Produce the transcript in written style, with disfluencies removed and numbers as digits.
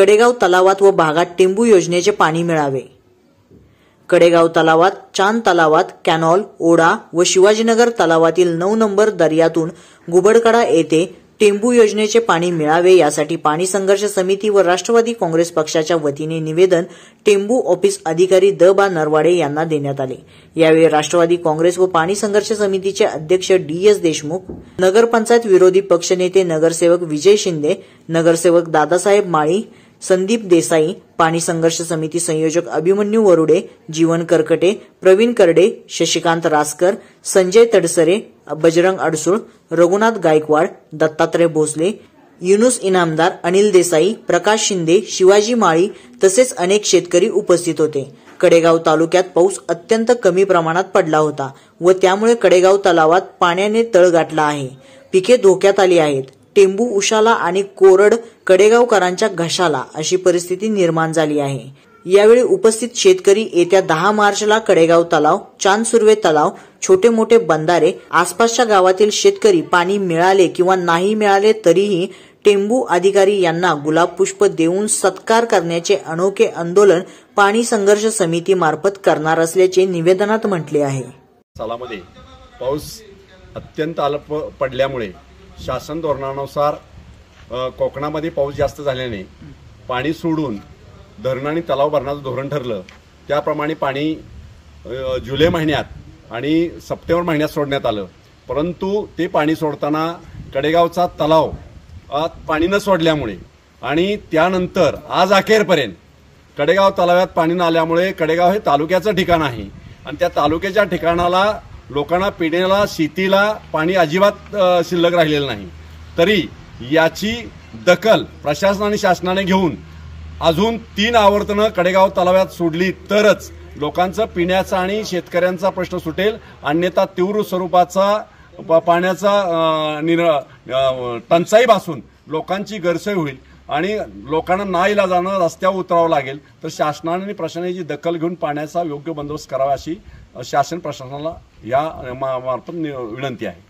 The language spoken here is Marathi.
कडेगाव तलावात व भागात टेंबू योजनेचे पाणी मिळावे। कडेगाव तलावात, चांद तलावात, कॅनॉल, ओढा व शिवाजीनगर तलावातील 9 नंबर दर्यातून गुबडकडा येथे टेंबू योजनेचे पाणी मिळावे यासाठी पाणी संघर्ष समिती व राष्ट्रवादी काँग्रेस पक्षाच्या वतीने निवेदन टेंबू ऑफिस अधिकारी द बा नरवाडे यांना देण्यात आले। यावेळी राष्ट्रवादी काँग्रेस व पाणी संघर्ष समितीचे अध्यक्ष DS देशमुख, नगरपंचायत विरोधी पक्षनेते नगरसेवक विजय शिंदे, नगरसेवक दादासाहेब माळी, संदीप देसाई, पाणी संघर्ष समिती संयोजक अभिमन्यू वरुडे, जीवन करकटे, प्रवीण करडे, शशिकांत रासकर, संजय तडसरे, बजरंग अडसूळ, रघुनाथ गायकवाड, दत्तात्रय भोसले, युनुस इनामदार, अनिल देसाई, प्रकाश शिंदे, शिवाजी माळी तसेच अनेक शेतकरी उपस्थित होते। कडेगाव तालुक्यात पाऊस अत्यंत कमी प्रमाणात पडला होता व त्यामुळे कडेगाव तलावात पाण्याने तळ गाठला आहे। पिके धोक्यात आली आहेत। टेंबू उशाला आणि कोरड कडेगावकरांच्या घशाला अशी परिस्थिती निर्माण झाली आहे। यावेळी उपस्थित शेतकरी येत्या 10 मार्चला कडेगाव तलाव, चांदसुर्वे तलाव, छोटे मोठे बंधारे, आसपासच्या गावातील शेतकरी पाणी मिळाले किंवा नाही मिळाले तरीही टेंबू अधिकारी यांना गुलाब पुष्प देऊन सत्कार करण्याचे अनोखे आंदोलन पाणी संघर्ष समिती मार्फत करणार असल्याचे निवेदनात म्हटले आहे। सालामध्ये पाऊस अत्यंत अल्प पडल्यामुळे शासन धोरणानुसार कोकणामध्ये पाऊस जास्त झाल्याने पाणी सोडून धरण आणि तलाव भरण्याचं धोरण ठरलं। त्याप्रमाणे पाणी जुलै महिन्यात आणि सप्टेंबर महिन्यात सोडण्यात आलं, परंतु ते पाणी सोडताना कडेगावचा तलाव पाणी न सोडल्यामुळे आणि त्यानंतर आज अखेरपर्यंत कडेगाव तलावात पाणी न आल्यामुळे कडेगाव हे तालुक्याचं ठिकाण आहे आणि त्या तालुक्याच्या ठिकाणाला लोकांना पिण्याला, शेतीला पाणी अजिबात शिल्लक राहिलेलं नाही। तरी याची दखल प्रशासन आणि शासनाने घेऊन अजून 3 आवर्तनं कडेगाव तलावात सोडली तरच लोकांचं पिण्याचा आणि शेतकऱ्यांचा प्रश्न सुटेल, अन्यथा तीव्र स्वरूपाचा पाण्याचा टंचाई भासून लोकांची गैरसोय होईल आणि लोकांना नाईलाजाने रस्त्यावर उतरावं लागेल। तर शासनाने आणि प्रशासनाची दखल घेऊन पाण्याचा योग्य बंदोबस्त करावा अशी शासन प्रशासनाला या मार्फत विनंती आहे।